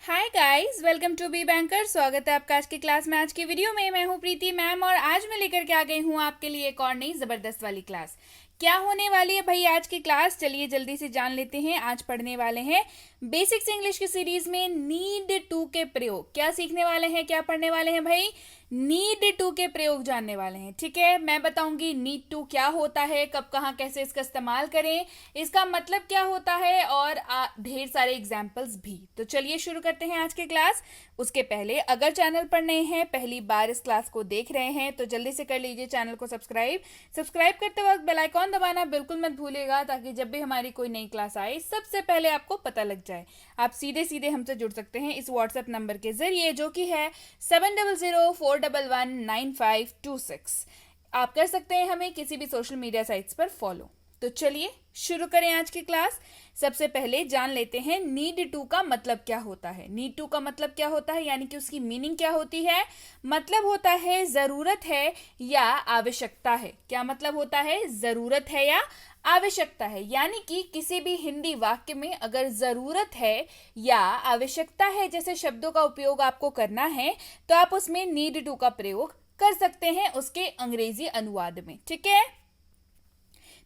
Hi guys, welcome to B Banker. स्वागत है आपका आज की क्लास में। आज की वीडियो में मैं हूं प्रीति मैम और आज मैं लेकर के आ गई हूं आपके लिए एक और नई जबरदस्त वाली क्लास। क्या होने वाली है भाई आज की क्लास, चलिए जल्दी से जान लेते हैं। आज पढ़ने वाले हैं बेसिक्स इंग्लिश की सीरीज में नीड टू के प्रयोग। क्या सीखने वाले हैं, क्या पढ़ने वाले हैं भाई? नीड टू के प्रयोग जानने वाले हैं। ठीक है, मैं बताऊंगी नीड टू क्या होता है, कब कहाँ कैसे इसका इस्तेमाल करें, इसका मतलब क्या होता है और ढेर सारे एग्जाम्पल्स भी। तो चलिए शुरू करते हैं आज की क्लास। उसके पहले अगर चैनल पर नए हैं, पहली बार इस क्लास को देख रहे हैं तो जल्दी से कर लीजिए चैनल को सब्सक्राइब करते वक्त बेल आइकॉन दबाना बिल्कुल मत भूलिएगा, ताकि जब भी हमारी कोई नई क्लास आए सबसे पहले आपको पता लग जाए। आप सीधे सीधे हमसे जुड़ सकते हैं इस व्हाट्सएप नंबर के जरिए, जो कि है 7004119526। आप कर सकते हैं हमें किसी भी सोशल मीडिया साइट्स पर फॉलो। तो चलिए शुरू करें आज की क्लास। सबसे पहले जान लेते हैं नीड टू का मतलब क्या होता है। नीड टू का मतलब क्या होता है, यानी कि उसकी मीनिंग क्या होती है। मतलब होता है जरूरत है या आवश्यकता है। क्या मतलब होता है? जरूरत है या आवश्यकता है। यानी कि किसी भी हिंदी वाक्य में अगर जरूरत है या आवश्यकता है जैसे शब्दों का उपयोग आपको करना है, तो आप उसमें नीड टू का प्रयोग कर सकते हैं उसके अंग्रेजी अनुवाद में। ठीक है,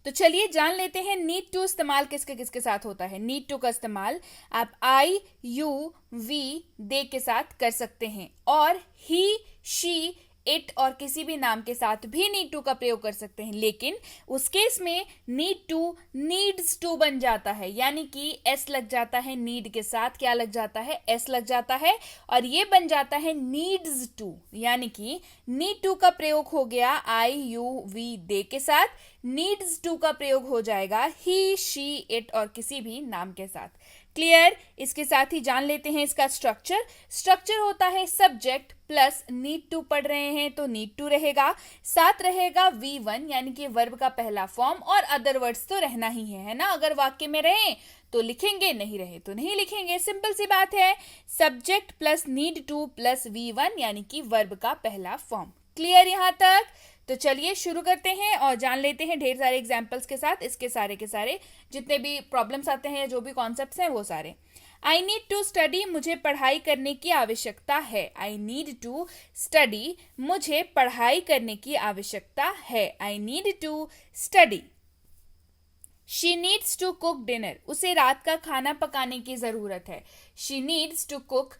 तो चलिए जान लेते हैं नीड टू इस्तेमाल किसके किसके साथ होता है। नीड टू का इस्तेमाल आप आई यू वी दे के साथ कर सकते हैं, और ही शी इट और किसी भी नाम के साथ भी नीड टू का प्रयोग कर सकते हैं। लेकिन उस केस में नीड टू नीड्स टू बन जाता है, यानी कि एस लग जाता है नीड के साथ। क्या लग जाता है? एस लग जाता है, और ये बन जाता है नीड्स टू। यानी कि नीड टू का प्रयोग हो गया आई यू वी दे के साथ, नीड्स टू का प्रयोग हो जाएगा ही शी इट और किसी भी नाम के साथ। क्लियर? इसके साथ ही जान लेते हैं इसका स्ट्रक्चर होता है सब्जेक्ट प्लस नीड टू पढ़ रहे हैं तो नीड टू रहेगा, साथ रहेगा V1 यानी कि वर्ब का पहला फॉर्म, और अदर वर्ड्स तो रहना ही है ना। अगर वाक्य में रहे तो लिखेंगे, नहीं रहे तो नहीं लिखेंगे। सिंपल सी बात है। Subject plus need two plus V1 यानी कि वर्ब का पहला फॉर्म। क्लियर यहां तक? तो चलिए शुरू करते हैं और जान लेते हैं ढेर सारे एग्जाम्पल्स के साथ इसके सारे के सारे जितने भी प्रॉब्लम्स आते हैं, जो भी कॉन्सेप्ट्स हैं वो सारे। आई नीड टू स्टडी, मुझे पढ़ाई करने की आवश्यकता है। आई नीड टू स्टडी, मुझे पढ़ाई करने की आवश्यकता है। I need to study. She needs to cook dinner, उसे रात का खाना पकाने की जरूरत है। She needs to cook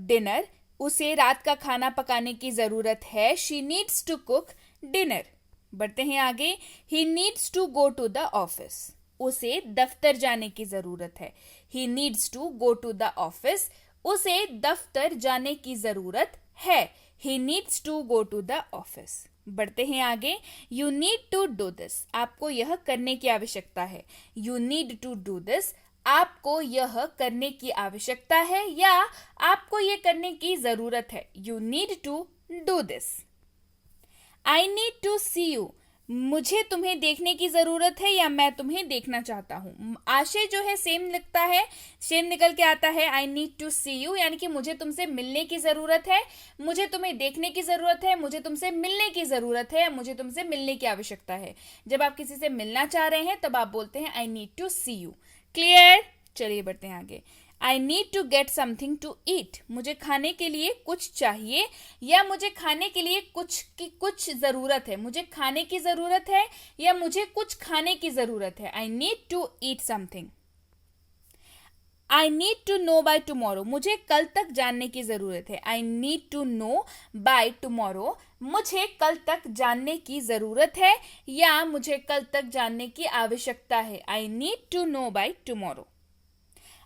dinner, उसे रात का खाना पकाने की जरूरत है। She needs to cook dinner. बढ़ते हैं आगे। He needs to go to the office, उसे दफ्तर जाने की जरूरत है। He needs to go to the office, उसे दफ्तर जाने की जरूरत है। He needs to go to the office. बढ़ते हैं आगे। You need to do this, आपको यह करने की आवश्यकता है। You need to do this, आपको यह करने की आवश्यकता है या आपको यह करने की जरूरत है। You need to do this. I need to see you, मुझे तुम्हें देखने की जरूरत है या मैं तुम्हें देखना चाहता हूं। आशय जो है सेम लिखता है, सेम निकल के आता है। I need to see you यानी कि मुझे तुमसे मिलने की जरूरत है, मुझे तुम्हें देखने की जरूरत है, मुझे तुमसे मिलने की जरूरत है, मुझे तुमसे मिलने की आवश्यकता है। जब आप किसी से मिलना चाह रहे हैं तब आप बोलते हैं I need to see you. Clear? चलिए बढ़ते हैं आगे। I need to get something to eat, मुझे खाने के लिए कुछ चाहिए या मुझे खाने के लिए कुछ जरूरत है। मुझे खाने की जरूरत है या मुझे कुछ खाने की जरूरत है। I need to eat something. I need to know by tomorrow, मुझे कल तक जानने की जरूरत है। I need to know by tomorrow, मुझे कल तक जानने की जरूरत है या मुझे कल तक जानने की आवश्यकता है। I need to know by tomorrow.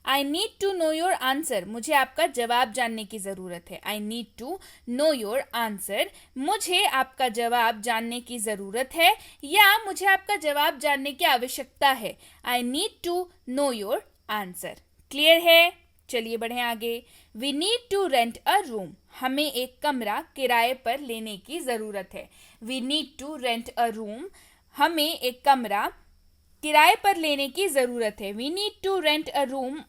I need to know your answer, मुझे आपका जवाब जानने की जरूरत है। I need to know your answer, मुझे आपका जवाब जानने की जरूरत है या मुझे आपका जवाब जानने की आवश्यकता है। I need to know your answer. Clear है? चलिए बढ़े आगे। We need to rent a room, हमें एक कमरा किराए पर लेने की जरूरत है। We need to rent a room, हमें एक कमरा किराए पर लेने की जरूरत है। We need to rent a room,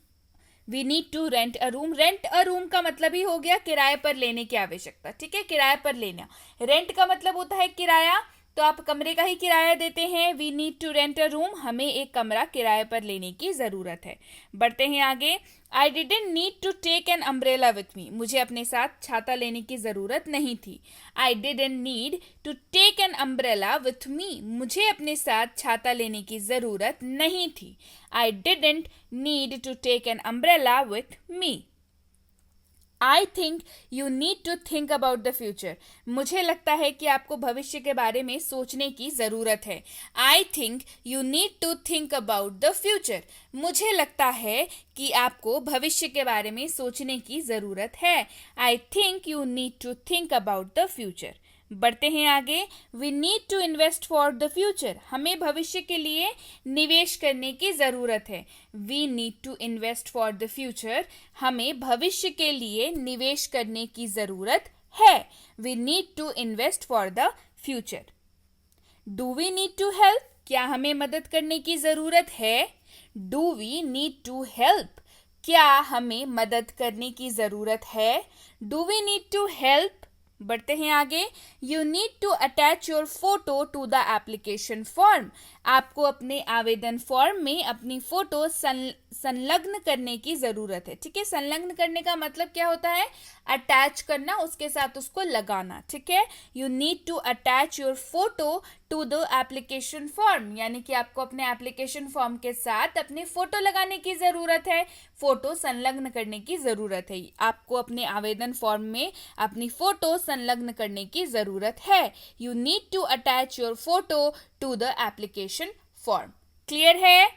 we need to rent a room. Rent a room का मतलब ही हो गया किराए पर लेने की आवश्यकता। ठीक है, किराए पर लेना। रेंट का मतलब होता है किराया, तो आप कमरे का ही किराया देते हैं। We need to rent a room, हमें एक कमरा किराए पर लेने की ज़रूरत है। बढ़ते हैं आगे। I didn't need to take an umbrella with me, मुझे अपने साथ छाता लेने की ज़रूरत नहीं थी। I didn't need to take an umbrella with me, मुझे अपने साथ छाता लेने की ज़रूरत नहीं थी। I didn't need to take an umbrella with me. I think you need to think about the future, मुझे लगता है कि आपको भविष्य के बारे में सोचने की ज़रूरत है। I think you need to think about the future, मुझे लगता है कि आपको भविष्य के बारे में सोचने की ज़रूरत है। I think you need to think about the future. बढ़ते हैं आगे। We need to invest for the future, हमें भविष्य के लिए निवेश करने की ज़रूरत है। We need to invest for the future, हमें भविष्य के लिए निवेश करने की ज़रूरत है। We need to invest for the future. Do we need to help, क्या हमें मदद करने की ज़रूरत है। Do we need to help, क्या हमें मदद करने की ज़रूरत है। Do we need to help. बढ़ते हैं आगे। You need to attach your photo to the application form, आपको अपने आवेदन फॉर्म में अपनी फोटो संलग्न करने की ज़रूरत है। ठीक है, संलग्न करने का मतलब क्या होता है, अटैच करना, उसके साथ उसको लगाना। ठीक है, you need to attach your photo to the application form, यानी कि आपको अपने एप्लीकेशन फॉर्म के साथ अपनी फोटो लगाने की ज़रूरत है, फोटो संलग्न करने की ज़रूरत है। आपको अपने आवेदन फॉर्म में अपनी फोटो संलग्न करने की ज़रूरत है। You need to attach your photo to the application form. Clear है?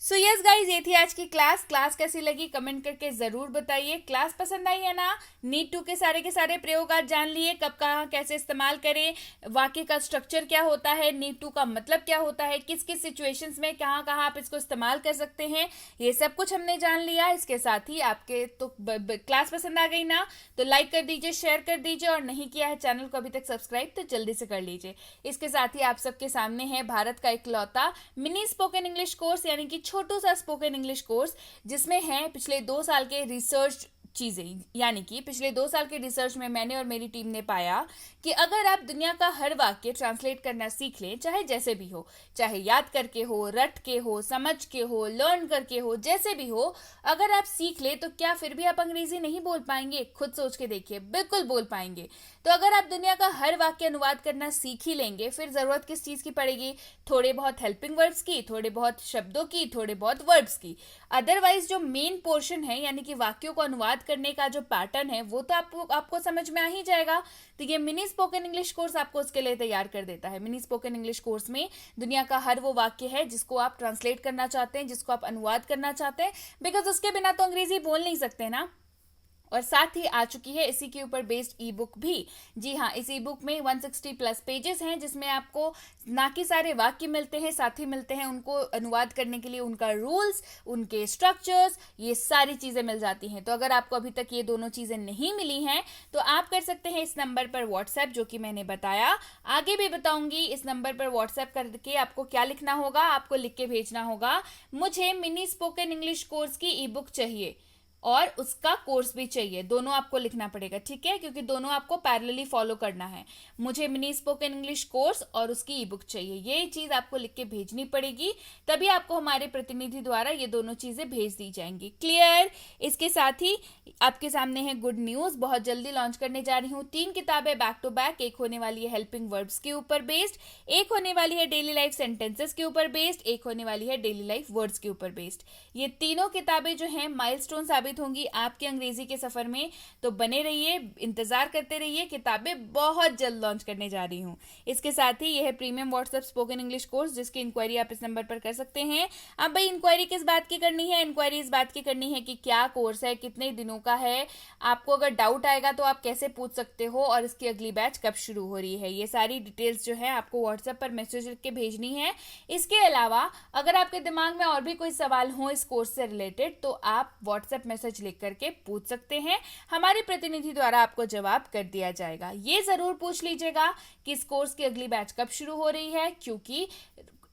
सो यस गाइज, ये थी आज की क्लास कैसी लगी कमेंट करके ज़रूर बताइए। क्लास पसंद आई है ना? नीड टू के सारे प्रयोग आज जान लिए, कब कहाँ कैसे इस्तेमाल करें, वाक्य का स्ट्रक्चर क्या होता है, नीड टू का मतलब क्या होता है, किस किस सिचुएशंस में कहाँ कहाँ आप इसको इस्तेमाल कर सकते हैं, ये सब कुछ हमने जान लिया। इसके साथ ही आपके तो क्लास पसंद आ गई ना, तो लाइक कर दीजिए, शेयर कर दीजिए, और नहीं किया है चैनल को अभी तक सब्सक्राइब तो जल्दी से कर लीजिए। इसके साथ ही आप सबके सामने है भारत का इकलौता मिनी स्पोकन इंग्लिश कोर्स, यानी कि छोटू सा स्पोकन इंग्लिश कोर्स, जिसमें है पिछले 2 साल के रिसर्च चीज़ें। यानी कि पिछले 2 साल के रिसर्च में मैंने और मेरी टीम ने पाया कि अगर आप दुनिया का हर वाक्य ट्रांसलेट करना सीख लें, चाहे जैसे भी हो, चाहे याद करके हो, रट के हो, समझ के हो, लर्न करके हो, जैसे भी हो, अगर आप सीख ले तो क्या फिर भी आप अंग्रेजी नहीं बोल पाएंगे? खुद सोच के देखिए, बिल्कुल बोल पाएंगे। तो अगर आप दुनिया का हर वाक्य अनुवाद करना सीख ही लेंगे, फिर ज़रूरत किस चीज़ की पड़ेगी? थोड़े बहुत हेल्पिंग वर्ब्स की, थोड़े बहुत शब्दों की, थोड़े बहुत वर्ब्स की। अदरवाइज जो मेन पोर्शन है, यानी कि वाक्यों को अनुवाद करने का जो पैटर्न है, वो तो आपको समझ में आ ही जाएगा। तो ये मिनी स्पोकन इंग्लिश कोर्स आपको उसके लिए तैयार कर देता है। मिनी स्पोकन इंग्लिश कोर्स में दुनिया का हर वो वाक्य है जिसको आप ट्रांसलेट करना चाहते हैं, जिसको आप अनुवाद करना चाहते हैं, बिकॉज उसके बिना तो अंग्रेजी बोल नहीं सकते ना। और साथ ही आ चुकी है इसी के ऊपर बेस्ड ई बुक भी। जी हाँ, इस ई बुक में 160 प्लस पेजेस हैं, जिसमें आपको ना कि सारे वाक्य मिलते हैं, साथ ही मिलते हैं उनको अनुवाद करने के लिए उनका रूल्स, उनके स्ट्रक्चर्स, ये सारी चीज़ें मिल जाती हैं। तो अगर आपको अभी तक ये दोनों चीज़ें नहीं मिली हैं तो आप कर सकते हैं इस नंबर पर व्हाट्सएप, जो कि मैंने बताया, आगे भी बताऊंगी। इस नंबर पर व्हाट्सएप करके आपको क्या लिखना होगा, आपको लिख के भेजना होगा, मुझे मिनी स्पोकन इंग्लिश कोर्स की ई बुक चाहिए और उसका कोर्स भी चाहिए। दोनों आपको लिखना पड़ेगा, ठीक है, क्योंकि दोनों आपको पैरेलली फॉलो करना है। मुझे मिनी स्पोकन इंग्लिश कोर्स और उसकी ई बुक चाहिए, ये चीज़ आपको लिख के भेजनी पड़ेगी, तभी आपको हमारे प्रतिनिधि द्वारा ये दोनों चीज़ें भेज दी जाएंगी। क्लियर? इसके साथ ही आपके सामने है गुड न्यूज़, बहुत जल्दी लॉन्च करने जा रही हूँ 3 किताबें बैक टू बैक। एक होने वाली है हेल्पिंग वर्ब्स के ऊपर बेस्ड, एक होने वाली है डेली लाइफ सेंटेंसेस के ऊपर बेस्ड, एक होने वाली है डेली लाइफ वर्ड्स के ऊपर बेस्ड। ये तीनों किताबें जो हैं माइलस्टोन साबित होंगी आपके अंग्रेजी के सफर में। तो बने रहिए, इंतजार करते रहिए, किताबें बहुत जल्द लॉन्च करने जा रही हूँ। इसके साथ ही यह premium WhatsApp spoken English course, जिसकी इंक्वायरी आप इस नंबर पर कर सकते हैं। अब भाई इंक्वायरी किस बात की करनी है? इंक्वायरी इस बात की करनी है कि क्या कोर्स है, कितने दिनों का है। आपको अगर डाउट आएगा तो आप कैसे पूछ सकते हो, और इसकी अगली बैच कब शुरू हो रही है, ये सारी डिटेल्स जो है आपको व्हाट्सएप पर मैसेज लिख के भेजनी है। इसके अलावा अगर आपके दिमाग में और भी कोई सवाल हो इस कोर्स से रिलेटेड, तो आप व्हाट्सएप मैसेज लिख करके पूछ सकते हैं, हमारे प्रतिनिधि द्वारा आपको जवाब कर दिया जाएगा। ये जरूर पूछ लीजिएगा कि इस कोर्स की अगली बैच कब शुरू हो रही है, क्योंकि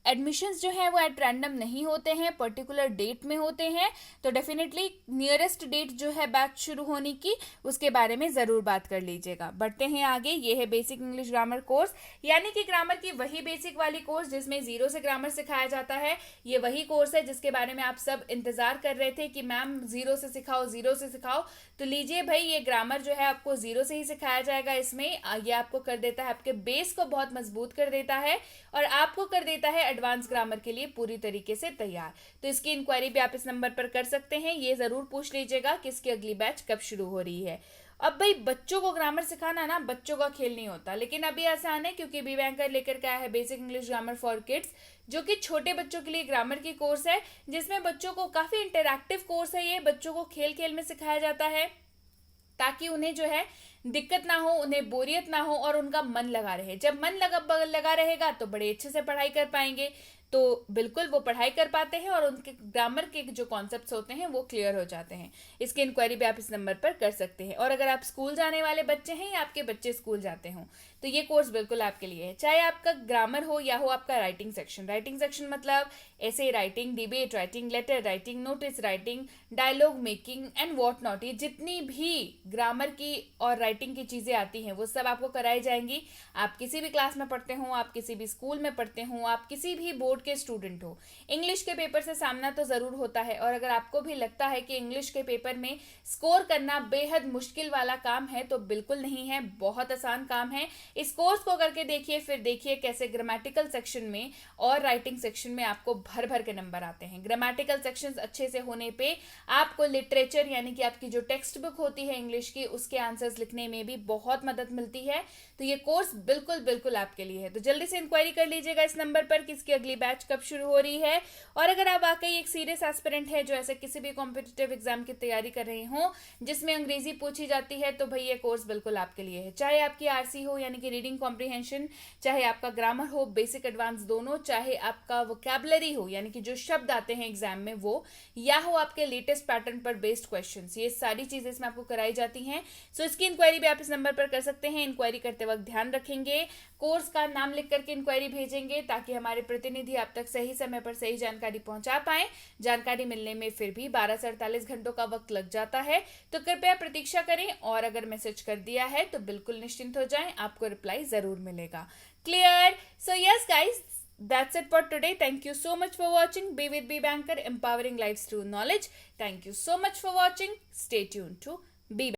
एडमिशन्स जो हैं वो एट रैंडम नहीं होते हैं, पर्टिकुलर डेट में होते हैं। तो डेफिनेटली नियरेस्ट डेट जो है बैच शुरू होने की, उसके बारे में ज़रूर बात कर लीजिएगा। बढ़ते हैं आगे। ये है बेसिक इंग्लिश ग्रामर कोर्स, यानी कि ग्रामर की वही बेसिक वाली कोर्स जिसमें जीरो से ग्रामर सिखाया जाता है। ये वही कोर्स है जिसके बारे में आप सब इंतजार कर रहे थे कि मैम जीरो से सिखाओ, जीरो से सिखाओ। तो लीजिए भाई, ये ग्रामर जो है आपको जीरो से ही सिखाया जाएगा। इसमें ये आपको कर देता है, आपके बेस को बहुत मजबूत कर देता है और आपको कर देता है एडवांस ग्रामर के लिए पूरी तरीके से तैयार। तो इसकी इंक्वायरी भी आप इस नंबर पर कर सकते हैं। ये जरूर पूछ लीजिएगा कि इसकी अगली बैच कब शुरू हो रही है। अब भाई, बच्चों को ग्रामर सिखाना ना बच्चों का खेल नहीं होता, लेकिन अभी आसान है क्योंकि बी बैंकर लेकर के आया है basic English grammar for kids, जो कि छोटे बच्चों के लिए ग्रामर की कोर्स है, जिसमें बच्चों को काफी इंटरैक्टिव कोर्स है। ये बच्चों को खेल खेल में सिखाया जाता है ताकि उन्हें जो है दिक्कत ना हो, उन्हें बोरियत ना हो और उनका मन लगा रहे। जब मन लगा रहेगा तो बड़े अच्छे से पढ़ाई कर पाएंगे। तो बिल्कुल वो पढ़ाई कर पाते हैं और उनके ग्रामर के जो कॉन्सेप्ट्स होते हैं वो क्लियर हो जाते हैं। इसकी इंक्वायरी भी आप इस नंबर पर कर सकते हैं। और अगर आप स्कूल जाने वाले बच्चे हैं या आपके बच्चे स्कूल जाते हों तो ये कोर्स बिल्कुल आपके लिए है। चाहे आपका ग्रामर हो या हो आपका राइटिंग सेक्शन। राइटिंग सेक्शन मतलब ऐसे writing, debate writing, letter writing, notice writing, dialogue making and what not, ये जितनी भी ग्रामर की और राइटिंग की चीजें आती हैं वो सब आपको कराई जाएंगी। आप किसी भी क्लास में पढ़ते हो, आप किसी भी स्कूल में पढ़ते हो, आप किसी भी बोर्ड के स्टूडेंट हो, इंग्लिश के पेपर से सामना तो जरूर होता है। और अगर आपको भी लगता है कि इंग्लिश के पेपर में स्कोर करना बेहद मुश्किल वाला काम है तो बिल्कुल नहीं है, बहुत आसान काम है। इस कोर्स को करके देखिए, फिर देखिए कैसे ग्रामेटिकल सेक्शन में और राइटिंग सेक्शन में आपको भर भर के नंबर आते हैं। ग्रामेटिकल सेक्शंस अच्छे से होने पे आपको लिटरेचर यानी कि आपकी जो टेक्स्ट बुक होती है इंग्लिश की, उसके आंसर्स लिखने में भी बहुत मदद मिलती है। तो ये कोर्स बिल्कुल बिल्कुल आपके लिए है। तो जल्दी से इंक्वायरी कर लीजिएगा इस नंबर पर कि इसकी अगली बैच कब शुरू हो रही है। और अगर आप वाकई एक सीरियस एस्पिरेंट है जो ऐसे किसी भी कॉम्पिटिटिव एग्जाम की तैयारी कर रहे हो जिसमें अंग्रेजी पूछी जाती है, तो भाई ये कोर्स बिल्कुल आपके लिए है। चाहे आपकी आरसी हो यानी कि रीडिंग कॉम्प्रिहेंशन, चाहे आपका ग्रामर हो बेसिक एडवांस दोनों, चाहे आपका वोकैबुलरी हो यानी कि जो शब्द आते हैं एग्जाम में वो, या हो आपके लेटेस्ट पैटर्न पर बेस्ड क्वेश्चंस, ये सारी चीजें इसमें आपको कराई जाती हैं। सो इसकी इंक्वायरी भी आप इस नंबर पर कर सकते हैं। इंक्वायरी करते वक्त ध्यान रखेंगे, कोर्स का नाम लिख करके इंक्वायरी भेजेंगे ताकि हमारे प्रतिनिधि आप तक सही समय पर सही जानकारी पहुंचा पाए। जानकारी मिलने में फिर भी 12 से 48 घंटों का वक्त लग जाता है, तो कृपया प्रतीक्षा करें और अगर मैसेज कर दिया है तो बिल्कुल निश्चिंत हो जाएं, आपको रिप्लाई जरूर मिलेगा। Clear? So yes guys, that's it for today. Thank you so much for watching. Be with Be Banker, empowering lives through knowledge. Thank you so much for watching. Stay tuned to Be